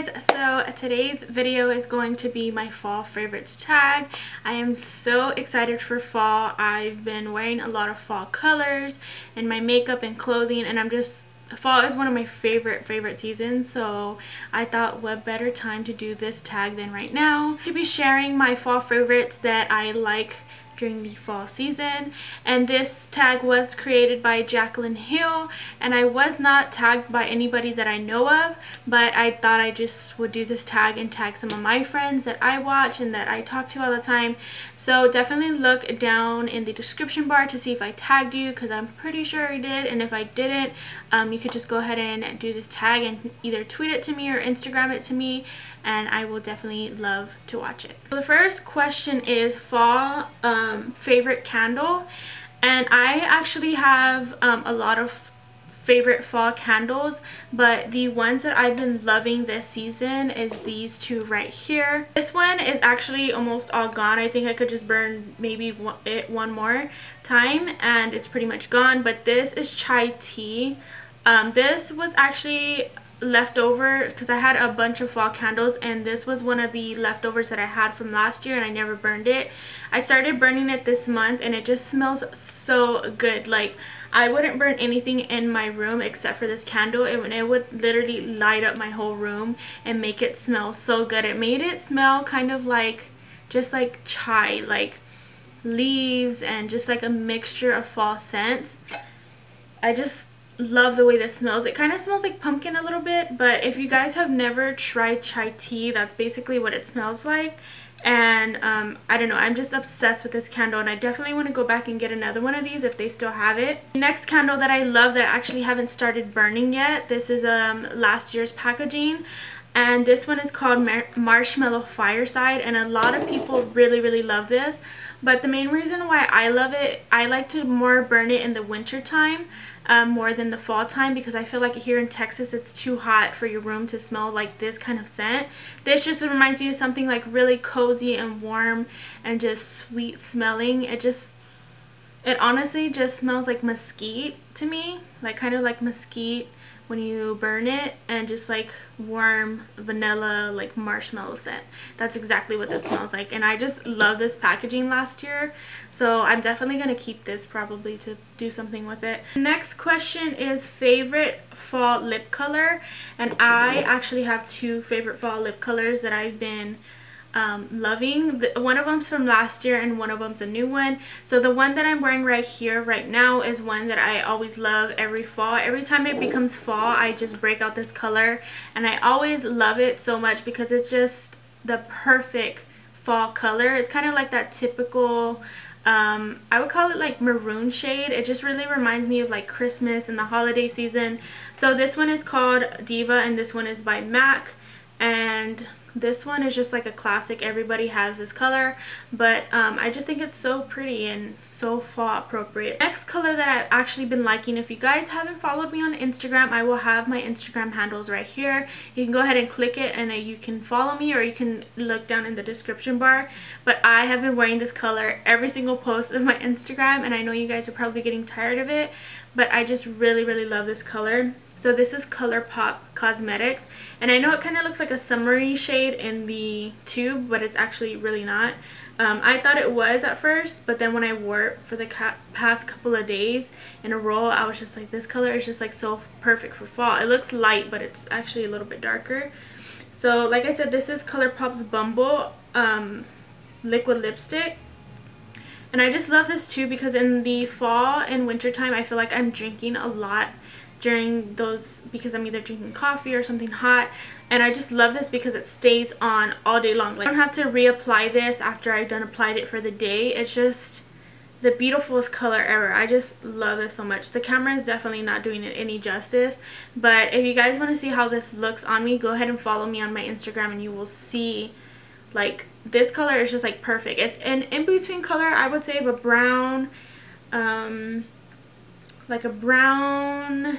guys, so today's video is going to be my fall favorites tag. I am so excited for fall. I've been wearing a lot of fall colors in my makeup and clothing, and fall is one of my favorite seasons, so I thought what better time to do this tag than right now to be sharing my fall favorites that I like during the fall season. And this tag was created by Jacqueline Hill, and I was not tagged by anybody that I know of, but I thought I just would do this tag and tag some of my friends that I watch and that I talk to all the time. So definitely look down in the description bar to see if I tagged you, because I'm pretty sure I did, and if I didn't, you could just go ahead and do this tag and either tweet it to me or Instagram it to me, and I will definitely love to watch it. So the first question is fall favorite candle, and I actually have a lot of favorite fall candles, but the ones that I've been loving this season is these two right here. This one is actually almost all gone. I think I could just burn maybe one more time and it's pretty much gone, but this is chai tea. This was actually leftover because I had a bunch of fall candles, and this was one of the leftovers that I had from last year and I never burned it. I started burning it this month and it just smells so good. Like, I wouldn't burn anything in my room except for this candle, and it would literally light up my whole room and make it smell so good. It made it smell kind of like just like chai, like leaves, and just like a mixture of fall scents. I just love the way this smells. It kind of smells like pumpkin a little bit, but if you guys have never tried chai tea, that's basically what it smells like. And I don't know, I'm just obsessed with this candle, and I definitely want to go back and get another one of these if they still have it. The next candle that I love that I actually haven't started burning yet, this is last year's packaging, and this one is called Marshmallow Fireside, and a lot of people really love this. But the main reason why I love it, I like to more burn it in the winter time more than the fall time, because I feel like here in Texas it's too hot for your room to smell like this kind of scent. This just reminds me of something like really cozy and warm and just sweet smelling. It honestly just smells like mesquite to me, like kind of like mesquite when you burn it, and just like warm vanilla like marshmallow scent. That's exactly what this smells like, and I just love this packaging last year, so I'm definitely gonna keep this probably to do something with it. Next question is favorite fall lip color, and I actually have two favorite fall lip colors that I've been loving. One of them's from last year and one of them's a new one. So the one that I'm wearing right here right now is one that I always love every fall. Every time it becomes fall, I just break out this color, and I always love it so much because it's just the perfect fall color. It's kind of like that typical I would call it like maroon shade. It just really reminds me of like Christmas and the holiday season. So this one is called Diva, and this one is by MAC, and this one is just like a classic. Everybody has this color, but I just think it's so pretty and so fall appropriate. Next color that I've actually been liking, if you guys haven't followed me on Instagram, I will have my Instagram handles right here. You can go ahead and click it and you can follow me, or you can look down in the description bar. But I have been wearing this color every single post of my Instagram, and I know you guys are probably getting tired of it, but I just really love this color. So this is ColourPop Cosmetics, and I know it kind of looks like a summery shade in the tube, but it's actually really not. I thought it was at first, but then when I wore it for the past couple of days in a row, I was just like, this color is just like so perfect for fall. It looks light, but it's actually a little bit darker. So like I said, this is ColourPop's Bumble liquid lipstick. And I just love this too because in the fall and winter time, I feel like I'm drinking a lot during those, because I'm either drinking coffee or something hot, and I just love this because it stays on all day long. Like, I don't have to reapply this after I've done applied it for the day. It's just the beautifulest color ever. I just love this so much. The camera is definitely not doing it any justice, but if you guys want to see how this looks on me, go ahead and follow me on my Instagram and you will see, like, this color is just like perfect. It's an in-between color, I would say, of a brown, like a brown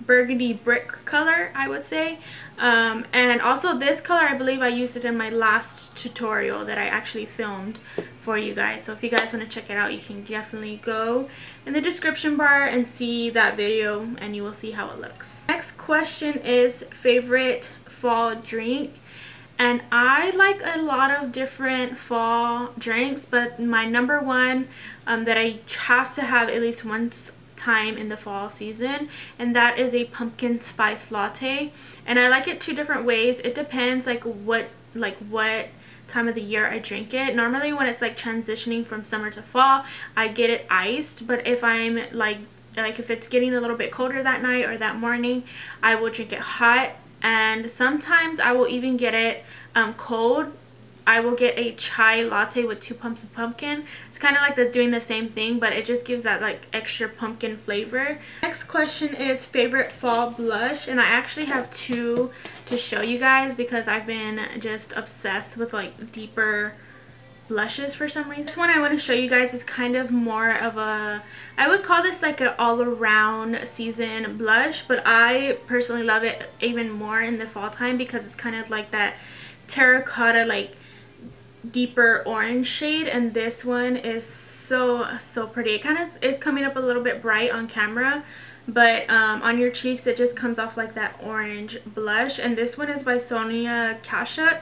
burgundy brick color, I would say. And also this color, I believe I used it in my last tutorial that I actually filmed for you guys. So if you guys want to check it out, you can definitely go in the description bar and see that video, and you will see how it looks. Next question is favorite fall drink. And I like a lot of different fall drinks, but my number one that I have to have at least once time in the fall season, and that is a pumpkin spice latte. And I like it two different ways. It depends like what time of the year I drink it. Normally when it's like transitioning from summer to fall, I get it iced, but if I'm like if it's getting a little bit colder that night or that morning, I will drink it hot. And sometimes I will even get it cold. I will get a chai latte with 2 pumps of pumpkin. It's kind of like doing the same thing, but it just gives that like extra pumpkin flavor. Next question is favorite fall blush, and I actually have 2 to show you guys because I've been just obsessed with like deeper blushes for some reason. This one I want to show you guys is kind of more of a, I would call this like an all-around season blush, but I personally love it even more in the fall time because it's kind of like that terracotta like deeper orange shade, and this one is so pretty. It kind of is coming up a little bit bright on camera, but on your cheeks it just comes off like that orange blush. And this one is by Sonia Kashuk,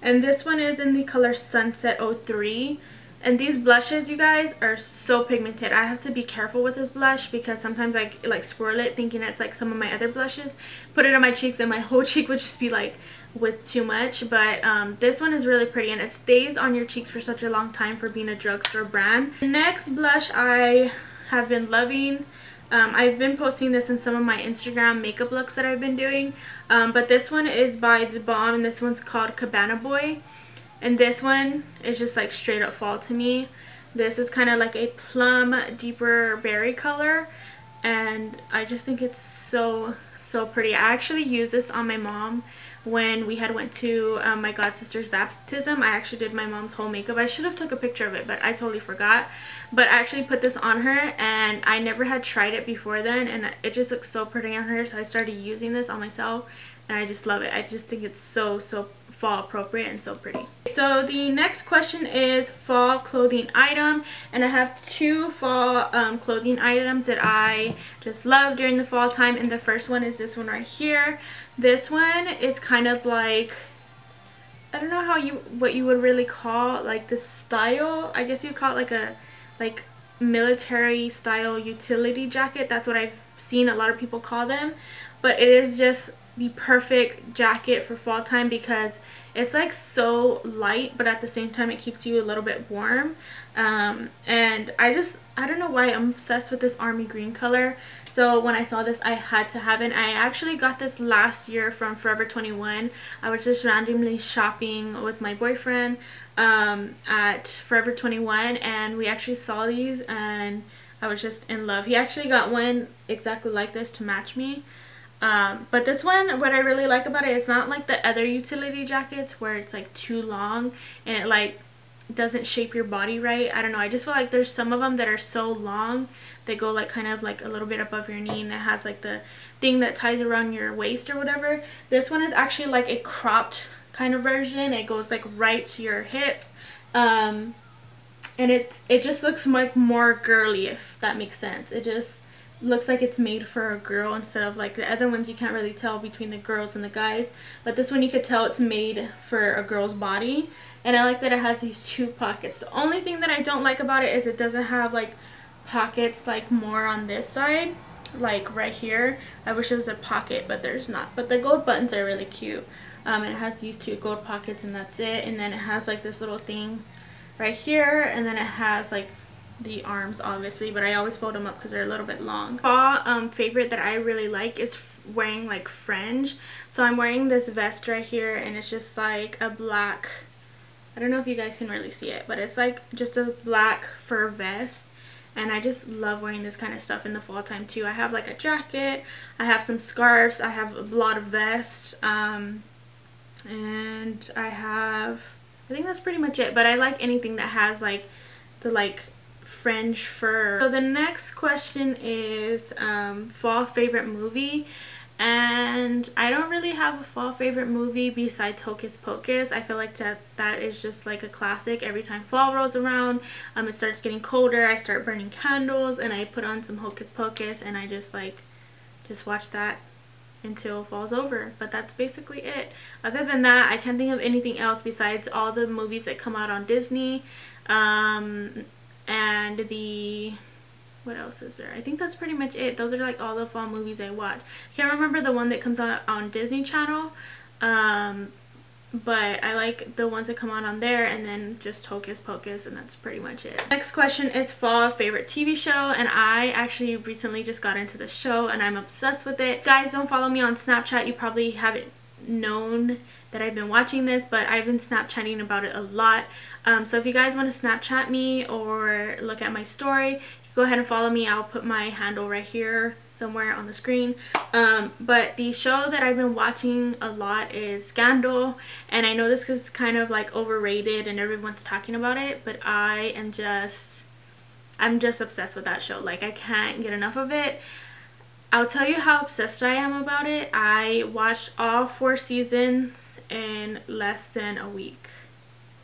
and this one is in the color Sunset 03. And these blushes, you guys, are so pigmented. I have to be careful with this blush because sometimes I like swirl it thinking it's like some of my other blushes, put it on my cheeks, and my whole cheek would just be like with too much. But this one is really pretty, and it stays on your cheeks for such a long time for being a drugstore brand. The next blush I have been loving, I've been posting this in some of my Instagram makeup looks that I've been doing, but this one is by The Balm, and this one's called Cabana Boy. And this one is just like straight up fall to me. This is kind of like a plum deeper berry color, and I just think it's so pretty. I actually used this on my mom when we had went to my god sister's baptism. I actually did my mom's whole makeup. I should have took a picture of it, but I totally forgot. But I actually put this on her, and I never had tried it before then, and it just looks so pretty on her, so I started using this on myself, and I just love it. I just think it's so fall appropriate and so pretty. So the next question is fall clothing item, and I have 2 fall clothing items that I just love during the fall time. And the first one is this one right here. This one is kind of like, I don't know what you would really call like the style. I guess you'd call it like a military style utility jacket. That's what I've seen a lot of people call them, but it is just the perfect jacket for fall time because it's like so light, but at the same time it keeps you a little bit warm. And I don't know why I'm obsessed with this army green color. So when I saw this, I had to have it. I actually got this last year from Forever 21. I was just randomly shopping with my boyfriend at Forever 21, and we actually saw these, and I was just in love. He actually got one exactly like this to match me. But this one, what I really like about it is not like the other utility jackets where it's like too long and it like doesn't shape your body right. I don't know, I just feel like there's some of them that are so long, they go like kind of like a little bit above your knee, and it has like the thing that ties around your waist or whatever. This one is actually like a cropped kind of version. It goes like right to your hips, and it just looks like more girly, if that makes sense. It just looks like it's made for a girl instead of like the other ones you can't really tell between the girls and the guys, but this one you could tell it's made for a girl's body. And I like that it has these 2 pockets. The only thing that I don't like about it is it doesn't have like pockets like more on this side, like right here. I wish there was a pocket, but there's not. But the gold buttons are really cute, and it has these 2 gold pockets, and that's it. And then it has like this little thing right here, and then it has like the arms obviously, but I always fold them up because they're a little bit long. Fall favorite that I really like is wearing like fringe. So I'm wearing this vest right here, and it's just like a black, I don't know if you guys can really see it, but it's like just a black fur vest, and I just love wearing this kind of stuff in the fall time too. I have like a jacket, I have some scarves, I have a lot of vests, and I think that's pretty much it. But I like anything that has like the like fringe fur. So the next question is fall favorite movie, and I don't really have a fall favorite movie besides Hocus Pocus. I feel like that is just like a classic. Every time fall rolls around, it starts getting colder, I start burning candles and I put on some Hocus Pocus, and I just watch that until fall's over. But that's basically it. Other than that, I can't think of anything else besides all the movies that come out on Disney, and the, what else is there? I think that's pretty much it. Those are like all the fall movies I watch. I can't remember the one that comes out on Disney Channel, but I like the ones that come out on there, and then just Hocus Pocus, and that's pretty much it. Next question is fall favorite TV show, and I actually recently just got into the show and I'm obsessed with it. Guys, don't follow me on Snapchat. You probably haven't known that I've been watching this, but I've been Snapchatting about it a lot. So if you guys want to Snapchat me or look at my story, you can go ahead and follow me. I'll put my handle right here somewhere on the screen. But the show that I've been watching a lot is Scandal, and I know this is kind of like overrated and everyone's talking about it, but I'm just obsessed with that show. Like, I can't get enough of it. I'll tell you how obsessed I am about it. I watched all 4 seasons in less than a week,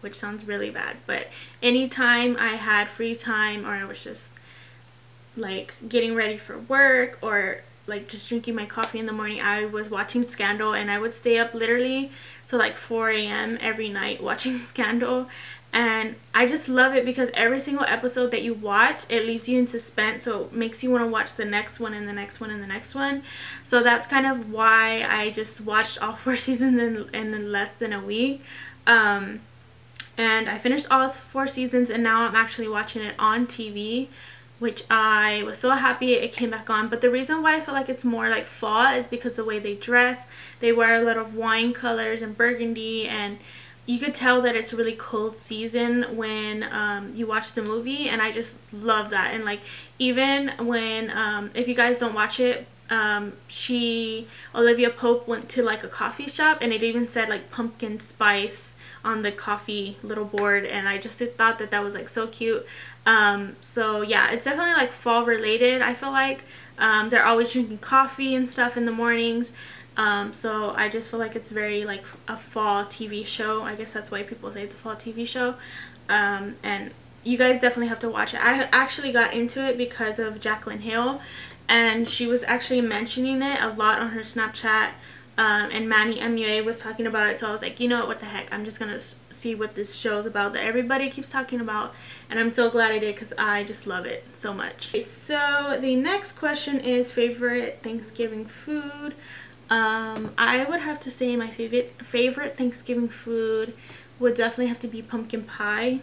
which sounds really bad, but anytime I had free time, or I was just like getting ready for work, or like just drinking my coffee in the morning, I was watching Scandal, and I would stay up literally till like 4 a.m. every night watching Scandal. And I just love it because every single episode that you watch, it leaves you in suspense, so it makes you want to watch the next one and the next one and the next one. So that's kind of why I just watched all 4 seasons in less than a week. And I finished all 4 seasons, and now I'm actually watching it on TV, which I was so happy it came back on. But the reason why I feel like it's more like fall is because the way they dress. They wear a lot of wine colors and burgundy, and you could tell that it's a really cold season when you watch the movie, and I just love that. And like, even when if you guys don't watch it, Olivia Pope went to like a coffee shop, and it even said like pumpkin spice on the coffee little board, and I just thought that that was like so cute. So yeah, it's definitely like fall related. I feel like they're always drinking coffee and stuff in the mornings. So I just feel like it's very like a fall TV show. I guess that's why people say it's a fall TV show. And you guys definitely have to watch it. I actually got into it because of Jaclyn Hill, and she was actually mentioning it a lot on her Snapchat, and Manny MUA was talking about it, so I was like, you know what the heck, I'm just gonna see what this show is about that everybody keeps talking about, and I'm so glad I did because I just love it so much. Okay, so the next question is favorite Thanksgiving food. I would have to say my favorite Thanksgiving food would definitely have to be pumpkin pie.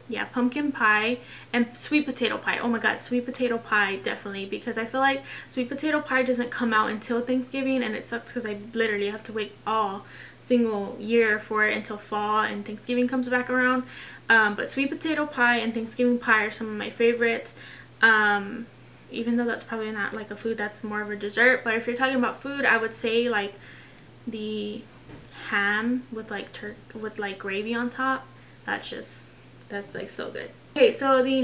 Yeah, pumpkin pie and sweet potato pie. Oh my god, sweet potato pie, definitely, because I feel like sweet potato pie doesn't come out until Thanksgiving, and it sucks because I literally have to wait all single year for it until fall and Thanksgiving comes back around. But sweet potato pie and Thanksgiving pie are some of my favorites. Even though that's probably not like a food, that's more of a dessert. But if you're talking about food, I would say like the ham with like gravy on top. That's like so good. Okay, so the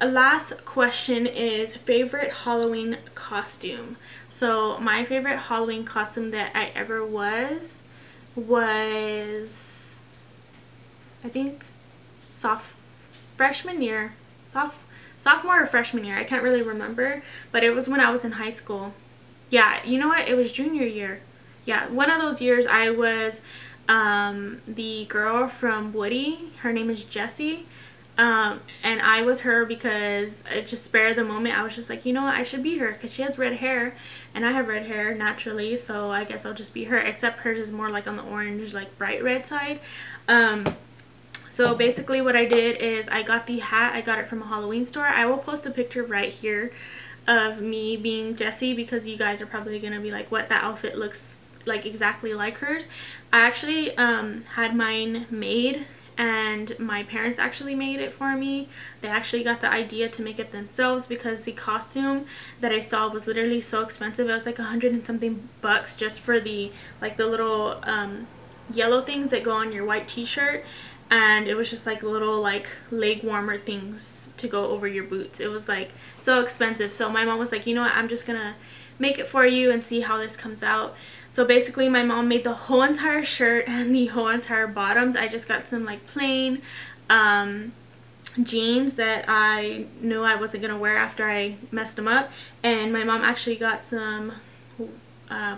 last question is favorite Halloween costume. So my favorite Halloween costume that I ever was I think sophomore or freshman year. I can't really remember, but it was when I was in high school. Yeah, you know what, it was junior year. Yeah, one of those years I was the girl from Woody. Her name is Jessie, and I was her because I just spare the moment. I was just like, you know what, I should be her because she has red hair and I have red hair naturally, so I guess I'll just be her, except hers is more like on the orange, like bright red side. So basically what I did is I got the hat. I got it from a Halloween store. I will post a picture right here of me being Jessie because you guys are probably gonna be like, what, that outfit looks like exactly like hers. I actually had mine made, and my parents actually made it for me. They actually got the idea to make it themselves because the costume that I saw was literally so expensive. It was like $100 and something just for the like the little yellow things that go on your white t-shirt, and it was just like little like leg warmer things to go over your boots. It was like so expensive. So my mom was like, you know what, I'm just gonna make it for you and see how this comes out. So basically my mom made the whole entire shirt and the whole entire bottoms. I just got some like plain jeans that I knew I wasn't gonna wear after I messed them up, and my mom actually got some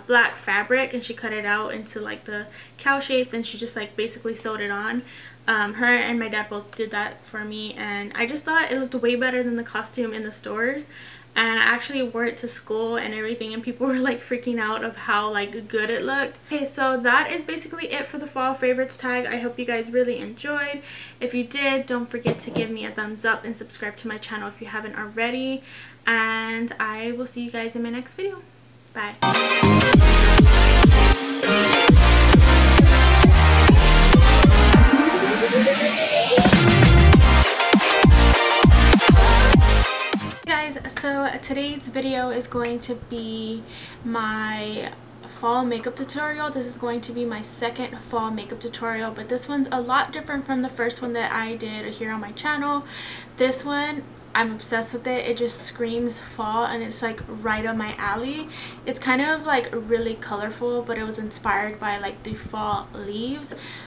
black fabric, and she cut it out into like the cow shapes, and she just like basically sewed it on. Her and my dad both did that for me, and I just thought it looked way better than the costume in the stores. And I actually wore it to school and everything, and people were like freaking out of how like good it looked. Okay, so that is basically it for the fall favorites tag. I hope you guys really enjoyed. If you did, don't forget to give me a thumbs up and subscribe to my channel if you haven't already, and I will see you guys in my next video. Bye. So today's video is going to be my fall makeup tutorial. This is going to be my second fall makeup tutorial, but this one's a lot different from the first one that I did here on my channel. This one, I'm obsessed with it. It just screams fall, and it's like right up my alley. It's kind of like really colorful, but it was inspired by like the fall leaves.